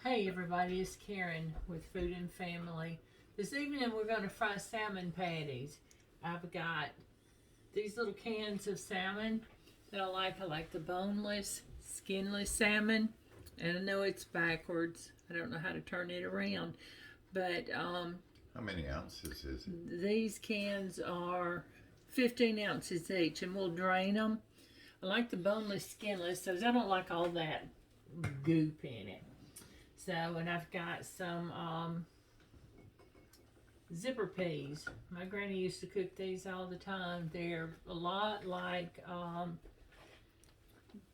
Hey everybody, it's Karen with Food and Family. This evening we're going to fry salmon patties. I've got these little cans of salmon that I like. I like the boneless, skinless salmon. And I know it's backwards. I don't know how to turn it around. But How many ounces is it? these cans are 15 ounces each, and we'll drain them. I like the boneless, skinless, so I don't like all that goop in it. So, and I've got some zipper peas. My granny used to cook these all the time. They're a lot like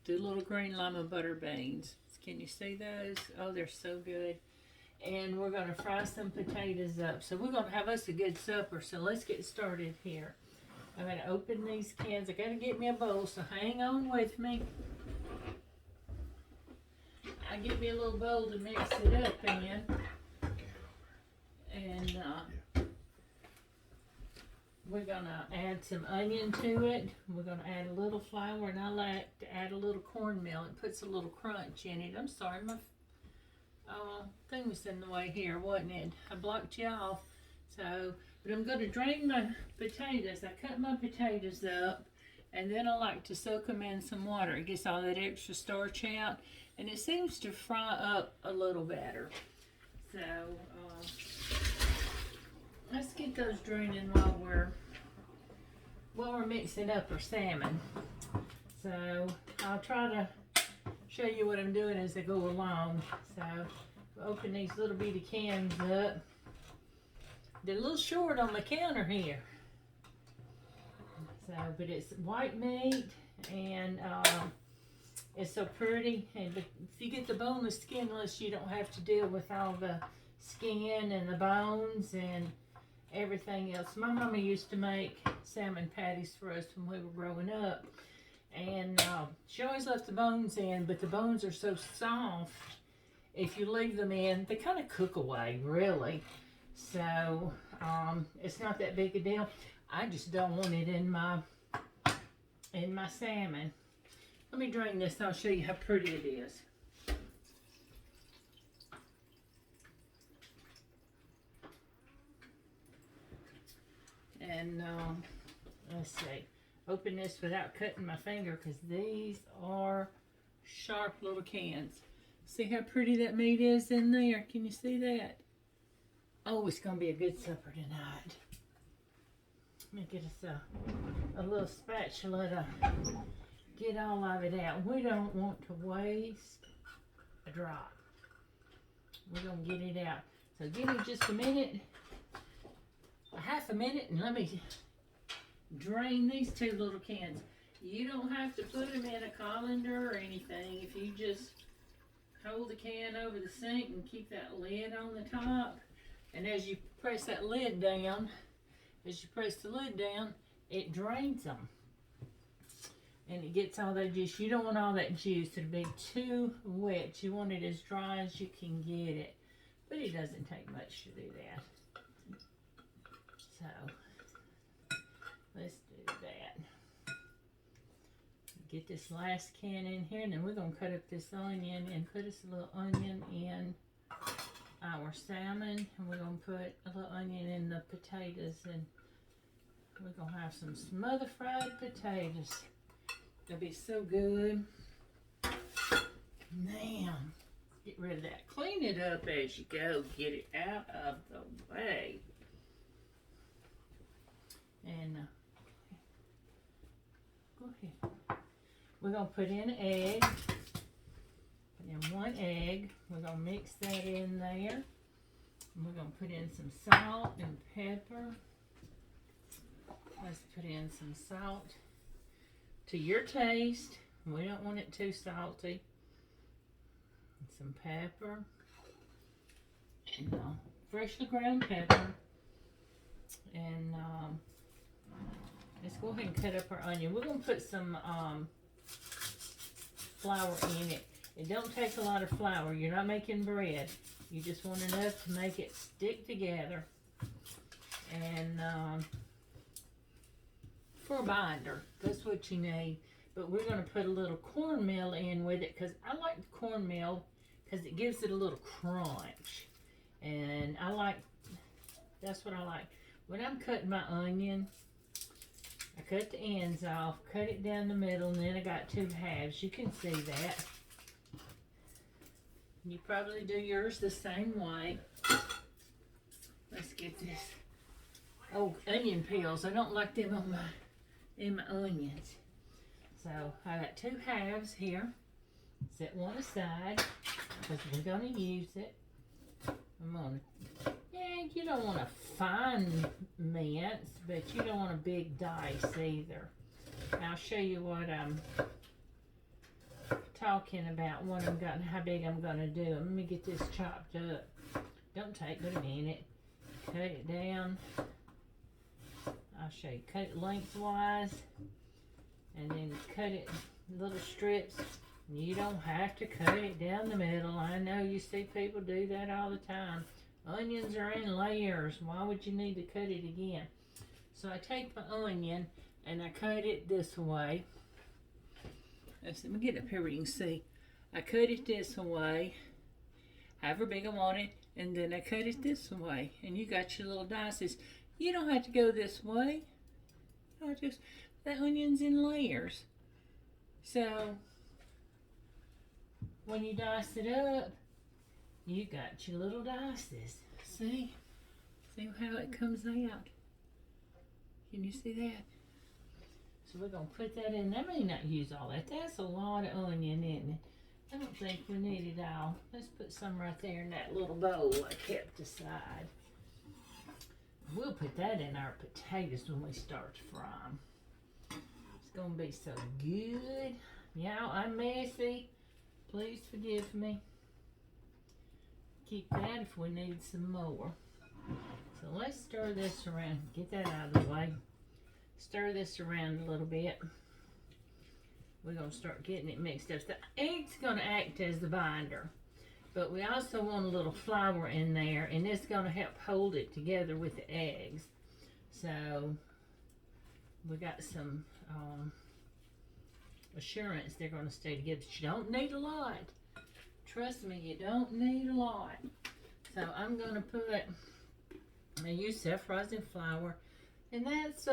the little green lima butter beans. Can you see those? Oh, they're so good. And we're going to fry some potatoes up. So we're going to have us a good supper. So let's get started here. I'm going to open these cans. I got to get me a bowl, so hang on with me. I get me a little bowl to mix it up in, and we're gonna add some onion to it. We're gonna add a little flour, and I like to add a little cornmeal. It puts a little crunch in it. I'm sorry, my thing was in the way here, wasn't it? I blocked you off. So, but I'm gonna drain my potatoes. I cut my potatoes up, and then I like to soak them in some water. It gets all that extra starch out. And it seems to fry up a little better. So, let's get those draining while we're mixing up our salmon. So, I'll try to show you what I'm doing as I go along. So, open these little bitty cans up. They're a little short on the counter here. So, but it's white meat, and it's so pretty, and if you get the boneless, skinless, you don't have to deal with all the skin and the bones and everything else. My mama used to make salmon patties for us when we were growing up, and she always left the bones in, but the bones are so soft, if you leave them in, they kind of cook away, really. So, it's not that big a deal. I just don't want it in my salmon. Let me drain this and I'll show you how pretty it is. And let's see. Open this without cutting my finger, because these are sharp little cans. See how pretty that meat is in there? Can you see that? Oh, it's going to be a good supper tonight. Let me get us a little spatula to get all of it out. We don't want to waste a drop. We're going to get it out. So give me just a minute, a half a minute, and let me drain these two little cans. You don't have to put them in a colander or anything. If you just hold the can over the sink and keep that lid on the top, and as you press that lid down, it drains them. And it gets all that juice. You don't want all that juice to be too wet. You want it as dry as you can get it. But it doesn't take much to do that. So, let's do that. Get this last can in here, and then we're going to cut up this onion and put us a little onion in our salmon. And we're going to put a little onion in the potatoes, and we're going to have some smothered fried potatoes. They'll be so good. Now, get rid of that. Clean it up as you go. Get it out of the way. And go ahead. We're going to put in an egg. And then one egg. We're going to mix that in there. And we're going to put in some salt and pepper. Let's put in some salt to your taste. We don't want it too salty. Some pepper. And freshly ground pepper. And let's go ahead and cut up our onion. We're going to put some flour in it. It don't take a lot of flour. You're not making bread. You just want enough to make it stick together. And for a binder, that's what you need. But we're going to put a little cornmeal in with it, because I like the cornmeal because it gives it a little crunch. And that's what I like. When I'm cutting my onion, I cut the ends off, cut it down the middle, and then I got 2 halves. You can see that. You probably do yours the same way. Let's get this. Oh, onion peels. I don't like them on in my onions. So I got 2 halves here. Set one aside because we're going to use it. You don't want a fine mince, but you don't want a big dice either. I'll show you what I'm talking about, what I'm got and how big I'm going to do. Let me get this chopped up. Don't take but a minute. Cut it down. I'll show you. Cut it lengthwise and then cut it in little strips. You don't have to cut it down the middle. I know you see people do that all the time. Onions are in layers. Why would you need to cut it again? So I take my onion and I cut it this way. Let me get up here where you can see. I cut it this way, however big I want it, and then I cut it this way. And you got your little dices. You don't have to go this way. The onion's in layers. So when you dice it up, you got your little dices. See how it comes out? Can you see that? So we're going to put that in. I may not use all that. That's a lot of onion, isn't it? I don't think we need it all. Let's put some right there in that little bowl I kept aside. We'll put that in our potatoes when we start to fry them. It's going to be so good. Y'all, I'm messy. Please forgive me. Keep that if we need some more. So let's stir this around. Get that out of the way. Stir this around a little bit. We're going to start getting it mixed up. The egg's going to act as the binder. But we also want a little flour in there. And it's going to help hold it together with the eggs. So we got some assurance they're going to stay together. But you don't need a lot. Trust me, you don't need a lot. So I'm going to put, I use self-rising flour. And that's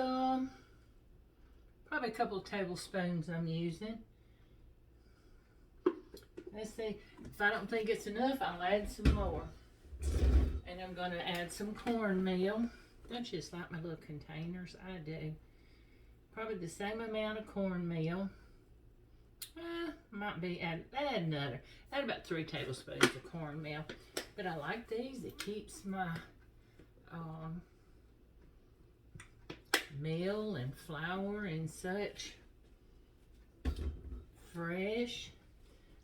probably a couple of tablespoons I'm using. Let's see. If I don't think it's enough, I'll add some more. And I'm going to add some cornmeal. Don't you just like my little containers? I do. Probably the same amount of cornmeal. Might be add another. Add about 3 tablespoons of cornmeal. But I like these. It keeps my meal and flour and such fresh.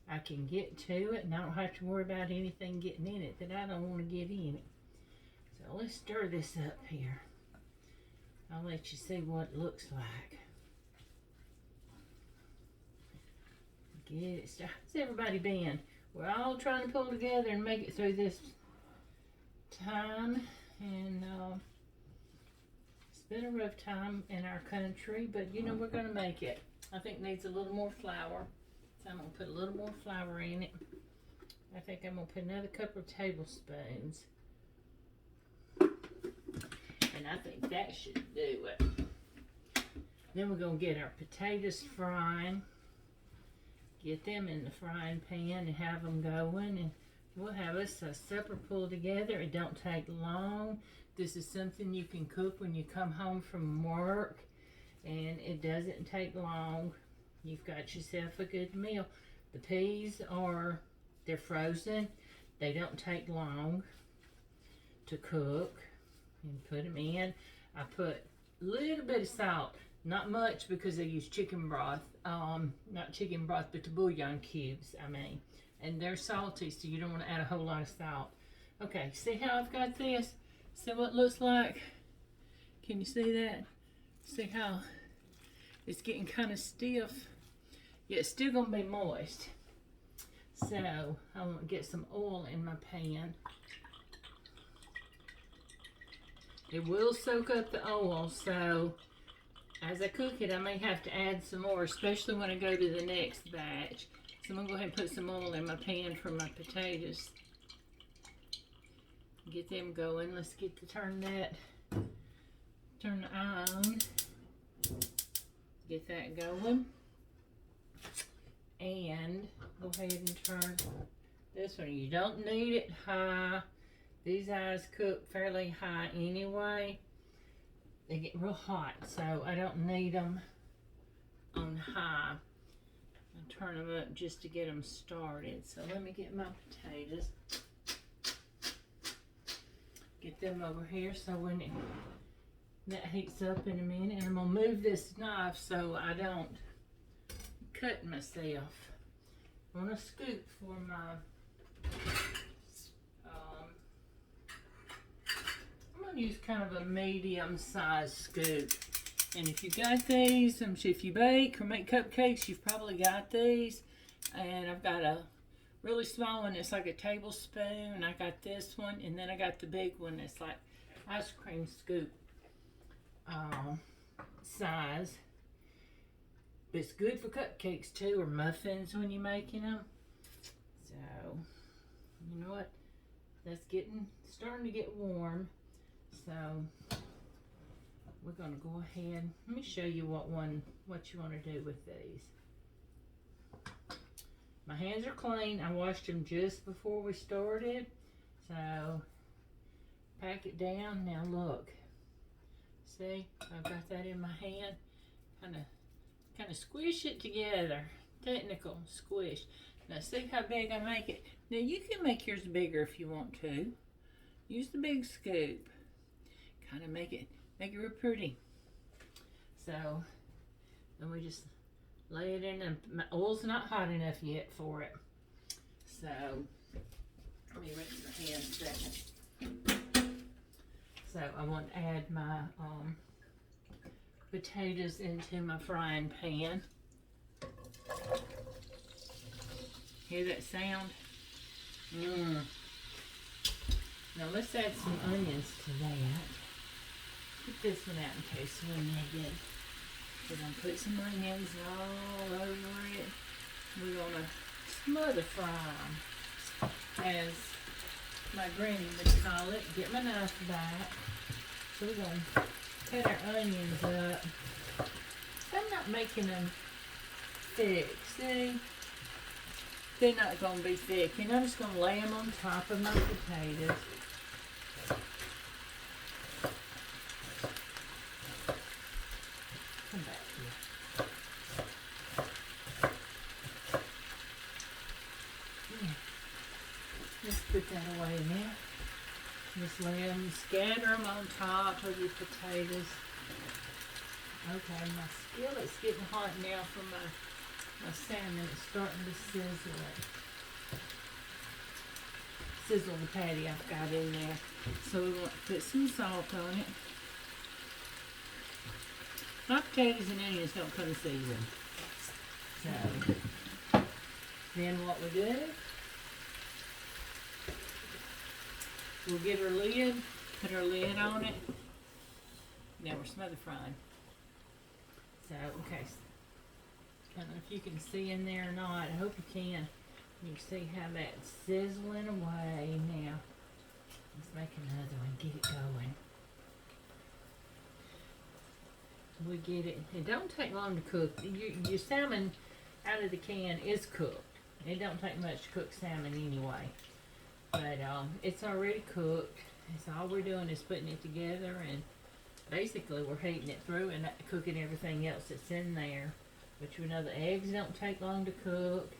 I can get to it and I don't have to worry about anything getting in it that I don't want to get in it. So let's stir this up here. I'll let you see what it looks like. Get it started. How's everybody been? We're all trying to pull together and make it through this time, and it's been a rough time in our country, but you know we're going to make it. I think it needs a little more flour, so I'm going to put a little more flour in it. I think I'm going to put another couple of tablespoons, and I think that should do it. Then we're going to get our potatoes frying. Get them in the frying pan and have them going, and we'll have us a supper pulled together. It don't take long. This is something you can cook when you come home from work, and it doesn't take long. You've got yourself a good meal. The peas they're frozen. They don't take long to cook. And put them in. I put a little bit of salt. Not much because I use chicken broth. Not chicken broth, but the bouillon cubes, I mean. And they're salty, so you don't want to add a whole lot of salt. Okay, see how I've got this? See what it looks like? Can you see that? See how it's getting kind of stiff? Yeah, it's still going to be moist. So, I want to get some oil in my pan. It will soak up the oil, so as I cook it, I may have to add some more, especially when I go to the next batch. So I'm gonna go ahead and put some oil in my pan for my potatoes. Get them going. Let's get to turn the eye on. Get that going. And go ahead and turn this one. You don't need it high. These eyes cook fairly high anyway. They get real hot, so I don't need them on high. I turn them up just to get them started. So let me get my potatoes. Get them over here so when that heats up in a minute, and I'm gonna move this knife so I don't cut myself. I'm gonna scoop for my I'm gonna use kind of a medium-sized scoop. And if you got these, if you bake or make cupcakes, you've probably got these. And I've got a really small one that's like a tablespoon. I got this one, and then I got the big one that's like ice cream scoop size. But it's good for cupcakes too, or muffins when you're making them. So, you know what? That's starting to get warm. So we're gonna go ahead. Let me show you what you want to do with these. My hands are clean. I washed them just before we started. So pack it down. Now look. See, I've got that in my hand. Kind of squish it together. Technical squish. Now see how big I make it. Now you can make yours bigger if you want to. Use the big scoop. Kind of make it real pretty. So then we just lay it in, and my oil's not hot enough yet for it. So let me rinse my hand a second. So I want to add my potatoes into my frying pan. Hear that sound? Now let's add some onions to that. Put this one out in case we need it. We're going to put some onions all over it. We're going to smother fry them, as my granny would call it. Get my knife back. So we're going to cut our onions up. I'm not making them thick, see? They're not going to be thick. And I'm just going to lay them on top of my potatoes. Come back here. Yeah. Just put that away there. Just lay them, scatter them on top of your potatoes. Okay, my skillet's getting hot now for my salmon. It's starting to sizzle it. Sizzle the patty I've got in there. So we want to put some salt on it. My potatoes and onions don't come seasoned. So then what we do, we'll get our lid, put our lid on it. Now we're smother frying. So, okay. I don't know if you can see in there or not. I hope you can. You can see how that's sizzling away now. Let's make another one. Get it going. We get it. It don't take long to cook. Your salmon out of the can is cooked. It don't take much to cook salmon anyway. But it's already cooked. So all we're doing is putting it together, and basically we're heating it through and cooking everything else that's in there. But you know the eggs don't take long to cook.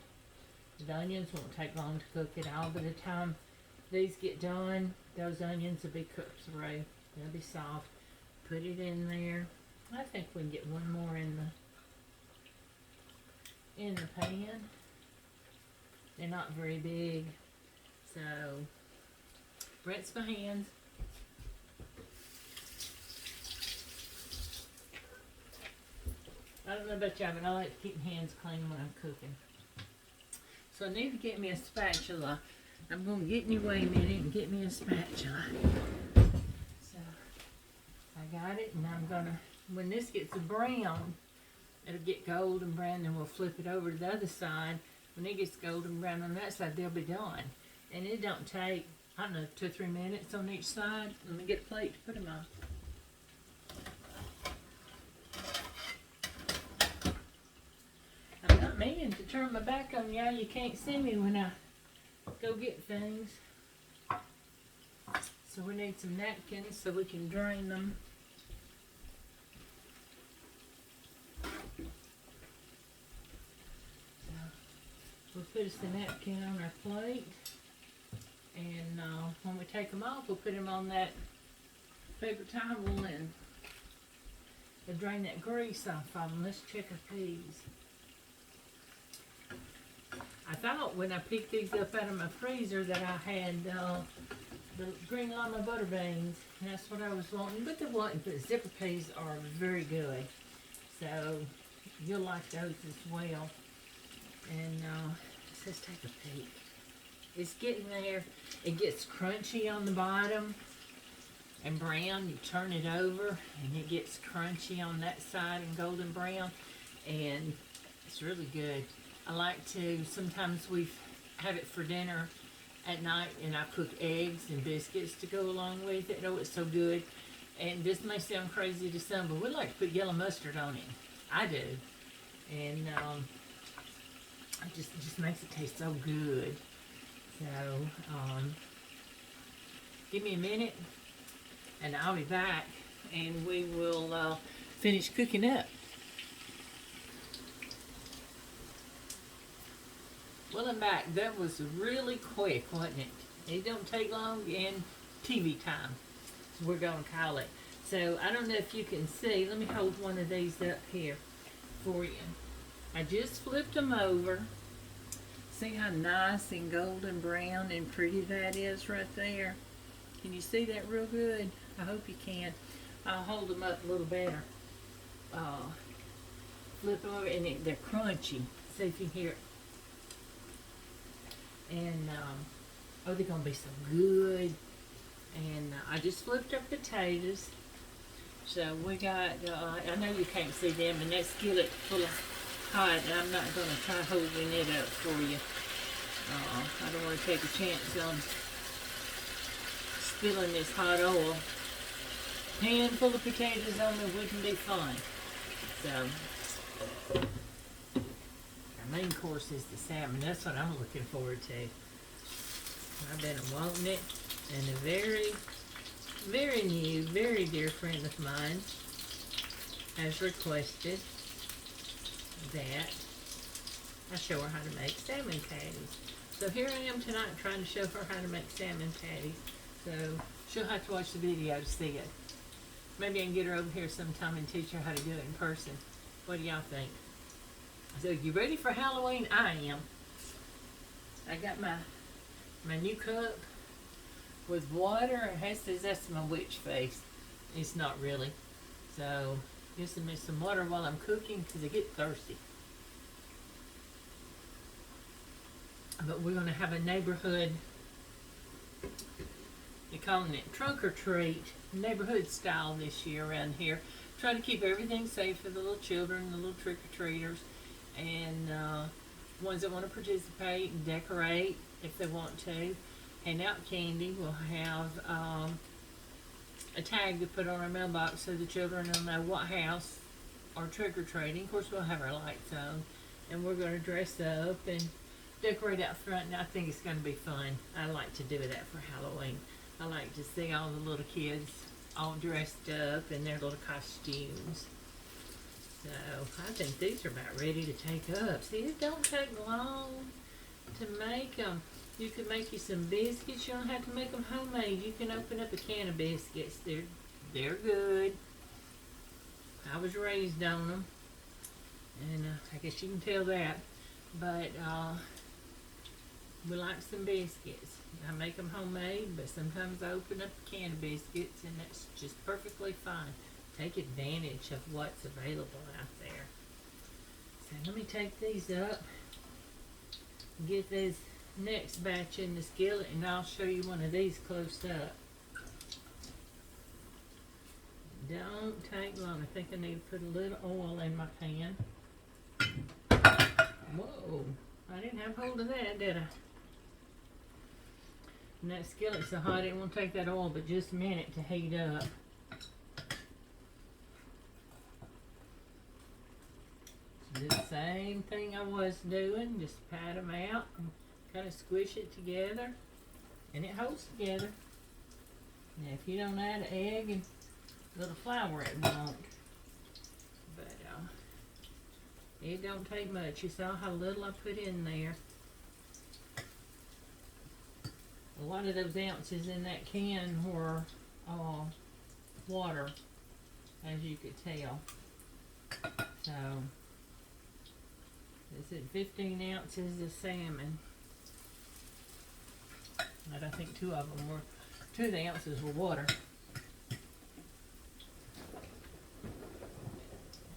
The onions won't take long to cook at all. By the time these get done, those onions will be cooked through. They'll be soft. Put it in there. I think we can get one more in the pan. They're not very big. So, rinse my hands. I don't know about y'all, but I like to keep my hands clean when I'm cooking. So I need to get me a spatula. I'm going to get in your way a minute and get me a spatula. So, I got it, and I'm going to, when this gets brown, it'll get golden brown, then we'll flip it over to the other side. when it gets golden brown on that side, they'll be done. And it don't take, I don't know, 2 or 3 minutes on each side. Let me get a plate to put them on. I'm not meaning to turn my back on y'all. You can't see me when I go get things. So we need some napkins so we can drain them. So we'll put us a napkin on our plate. And when we take them off, we'll put them on that paper towel and we'll drain that grease off of them. Let's check our peas. I thought when I picked these up out of my freezer that I had the green llama butter beans, and that's what I was wanting, but they wasn't. But zipper peas are very good, so you'll like those as well. And let's take a peek. It's getting there. It gets crunchy on the bottom and brown. You turn it over and it gets crunchy on that side and golden brown, and it's really good. I like to, sometimes we have it for dinner at night, and I cook eggs and biscuits to go along with it. Oh, it's so good. And this may sound crazy to some, but we like to put yellow mustard on it. I do. And it just makes it taste so good. So, give me a minute, and I'll be back, and we will finish cooking up. Well, I'm back. That was really quick, wasn't it? It don't take long in TV time, so we're going to call it. So, I don't know if you can see. Let me hold one of these up here for you. I just flipped them over. See how nice and golden brown and pretty that is right there? Can you see that real good? I hope you can. I'll hold them up a little better. Flip them over, and they're crunchy. See if you hear it. And, oh, they're going to be so good. And I just flipped our potatoes. So we got, I know you can't see them, and that skillet full of hot, and I'm not going to try holding it up for you. I don't want to take a chance on spilling this hot oil. Pan full of potatoes on there wouldn't be fun. So, our main course is the salmon. That's what I'm looking forward to. I've been wanting it, and a very, very new, very dear friend of mine has requested that I show her how to make salmon patties. So here I am tonight trying to show her how to make salmon patties. So she'll have to watch the video to see it. Maybe I can get her over here sometime and teach her how to do it in person. What do y'all think? So you ready for Halloween? I am. I got my new cup with water. It says that's my witch face. It's not really. So just give me some water while I'm cooking because I get thirsty. But we're going to have a neighborhood, they're calling it trunk or treat, neighborhood style this year around here. Trying to keep everything safe for the little children, the little trick-or-treaters, and ones that want to participate and decorate if they want to. Hand out candy. We'll have a tag to put on our mailbox so the children will know what house are trick-or-treating. Of course, we'll have our lights on, and we're going to dress up and decorate out front, and I think it's going to be fun. I like to do that for Halloween. I like to see all the little kids all dressed up in their little costumes. So I think these are about ready to take up. See, it don't take long to make them. You can make you some biscuits. You don't have to make them homemade. You can open up a can of biscuits. They're good. I was raised on them, and I guess you can tell that. But we like some biscuits. I make them homemade, but sometimes I open up a can of biscuits, and that's just perfectly fine. Take advantage of what's available out there. So let me take these up, get this next batch in the skillet, and I'll show you one of these close up. Don't take long. I think I need to put a little oil in my pan. Whoa, I didn't have hold of that, did I? And that skillet's so hot it won't take that oil but just a minute to heat up. So do the same thing I was doing, just pat them out and kind of squish it together, and it holds together. Now if you don't add an egg and a little flour, it won't. But it don't take much. You saw how little I put in there. A lot of those ounces in that can were water, as you could tell. So, this is 15 ounces of salmon. And I think two of the ounces were water.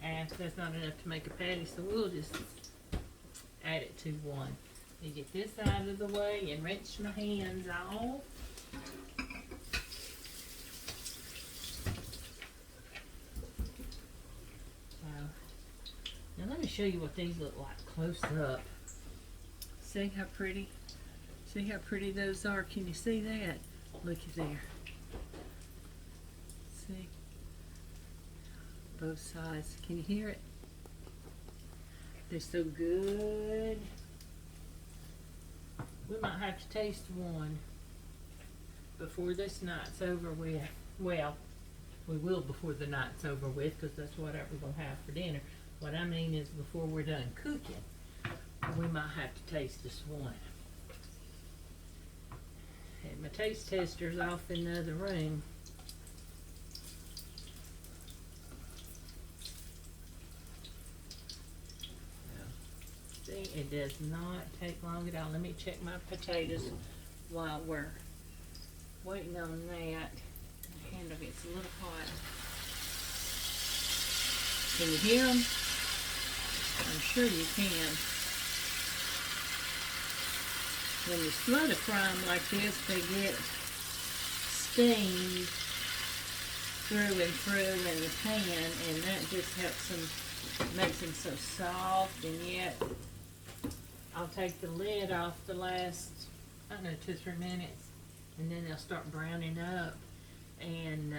And that's not enough to make a patty, so we'll just add it to one. You get this out of the way and rinse my hands off. Now let me show you what these look like close up. See how pretty? See how pretty those are? Can you see that? Looky there. See? Both sides. Can you hear it? They're so good. We might have to taste one before this night's over with. Well, we will before the night's over with, because that's what we're going to have for dinner. What I mean is before we're done cooking, we might have to taste this one. And my taste tester's off in the other room. See, it does not take long at all. Let me check my potatoes while we're waiting on that. The handle gets a little hot. Can you hear them? I'm sure you can. When you smother fry them like this, they get steamed through and through in the pan, and that just helps them, makes them so soft. And yet I'll take the lid off the last, I don't know, 2-3 minutes, and then they'll start browning up, and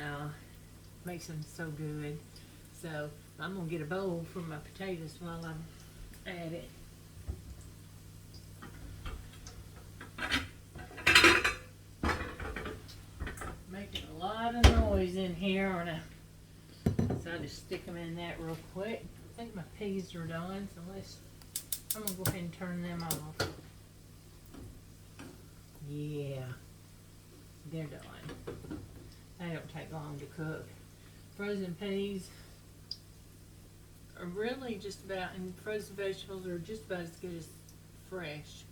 makes them so good. So I'm gonna get a bowl for my potatoes while I'm at it. Making a lot of noise in here, and so I just stick them in that real quick. I think my peas are done, so I'm gonna go ahead and turn them off. Yeah, they're done. They don't take long to cook. Frozen peas are really just about, and frozen vegetables are just about as good as fresh.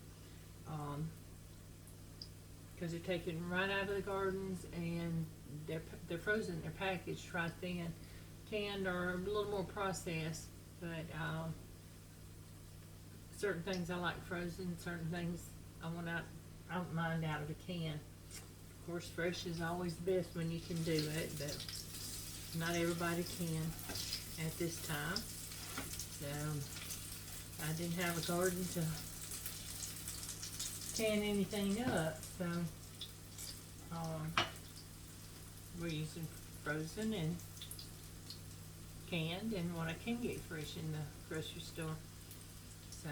Because they're taken right out of the gardens, and they're frozen, they're packaged right then. Canned are a little more processed, but certain things I like frozen, certain things I don't mind out of a can. Of course, fresh is always the best when you can do it, but not everybody can at this time. So I didn't have a garden to can anything up, so we're using frozen and canned and what I can get fresh in the grocery store. So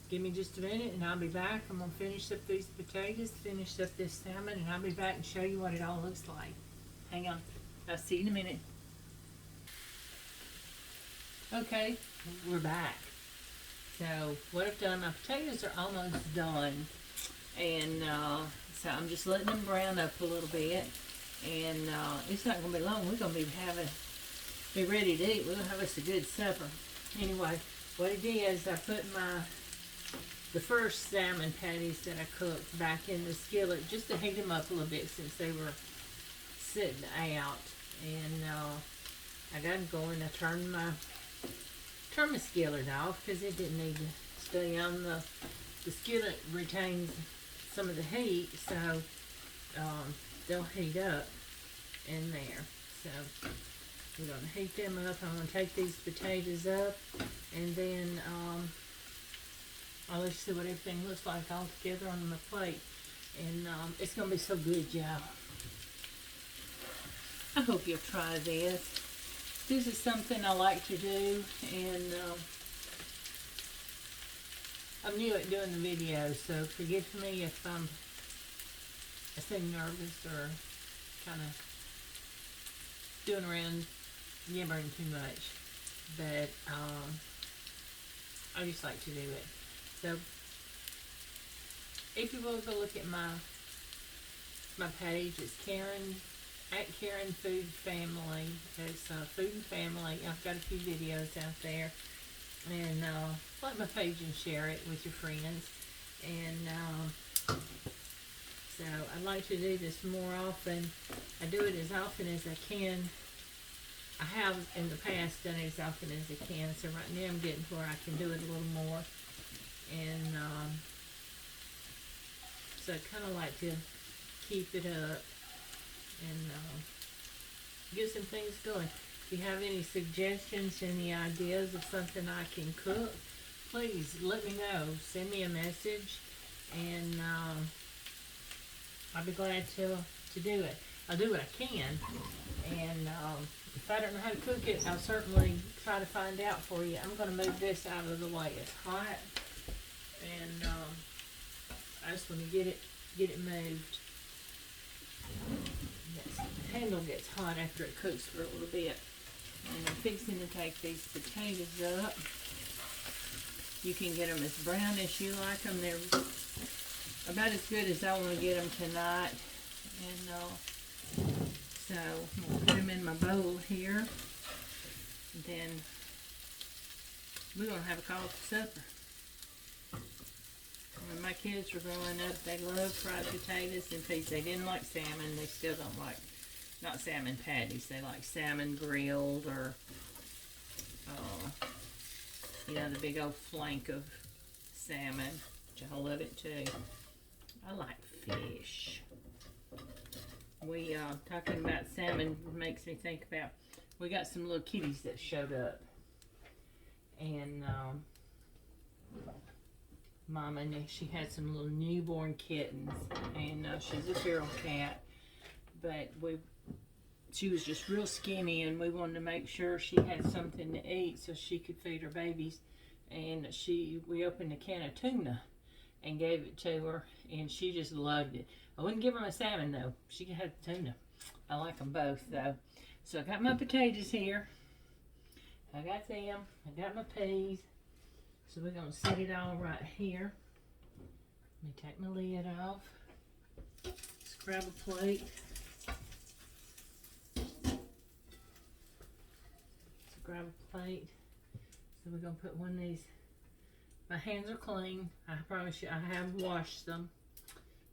give me just a minute and I'll be back. I'm gonna finish up these potatoes, finish up this salmon, and I'll be back and show you what it all looks like. Hang on, I'll see you in a minute. Okay, we're back. So what I've done, my potatoes are almost done, and so I'm just letting them brown up a little bit, and it's not gonna be long. We're gonna be ready to eat. We're gonna have us a good supper. Anyway, what I did is I put the first salmon patties that I cooked back in the skillet just to heat them up a little bit since they were sitting out, and I got them going. I turned my skillet off because it didn't need to stay on. The skillet retains some of the heat, so they'll heat up in there. So We're going to heat them up. I'm going to take these potatoes up, and then I'll let you see what everything looks like all together on my plate. And it's going to be so good, y'all. I hope you'll try this. This is something I like to do, and I'm new at doing the videos, so forgive me if I seem nervous or kind of doing around yammering too much, but I just like to do it. So if you will go look at my page, it's Karen at Karen Food Family. It's Food and Family. I've got a few videos out there, and like my page and share it with your friends. And so I'd like to do this more often. I do it as often as I can. I have in the past done it as often as I can, so right now I'm getting to where I can do it a little more. And so I kind of like to keep it up and get some things going. If you have any suggestions, any ideas of something I can cook, please let me know. Send me a message, and I'll be glad to do it. I'll do what I can, and if I don't know how to cook it, I'll certainly try to find out for you. I'm going to move this out of the way. It's hot, and I just want to get it moved. Yes, the handle gets hot after it cooks for a little bit. And I'm fixing to take these potatoes up. You can get them as brown as you like them. They're about as good as I want to get them tonight. And so I'm going to put them in my bowl here. And then we're going to have a call for supper. When my kids were growing up, they loved fried potatoes and peas. They didn't like salmon. They still don't like, not salmon patties. They like salmon grilled, or, you know, the big old flank of salmon, which I love it too. I like fish. We, talking about salmon makes me think about, we got some little kitties that showed up. And, Mama, she had some little newborn kittens, and she's a feral cat, but she was just real skinny, and we wanted to make sure she had something to eat so she could feed her babies. And we opened a can of tuna and gave it to her, and she just loved it. I wouldn't give her my salmon though. She could have the tuna. I like them both though. So I got my potatoes here. I got them. I got my peas. So we're going to set it all right here. Let me take my lid off. Let's grab a plate. Let's grab a plate. So we're going to put one of these. My hands are clean. I promise you I have washed them.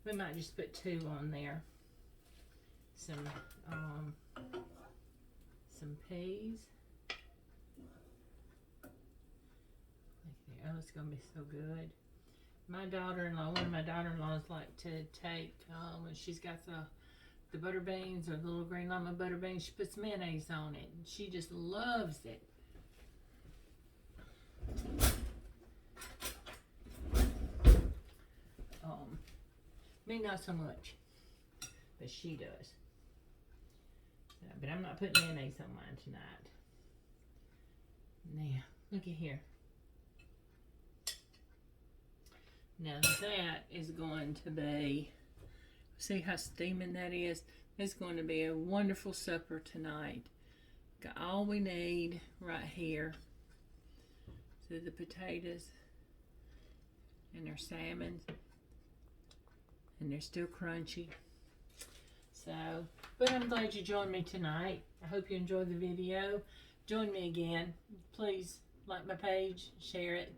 We might just put 2 on there. Some peas. Oh, it's going to be so good. My daughter-in-law, one of my daughter-in-laws like to take, when she's got the butter beans or the little green llama butter beans, she puts mayonnaise on it. And she just loves it. Me, not so much. But she does. But I'm not putting mayonnaise on mine tonight. Now, look at here. Now that is going to be, see how steaming that is? It's going to be a wonderful supper tonight. Got all we need right here. So the potatoes and their salmon, and they're still crunchy. So, but I'm glad you joined me tonight. I hope you enjoyed the video. Join me again. Please like my page, share it.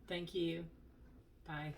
Thank you. Bye.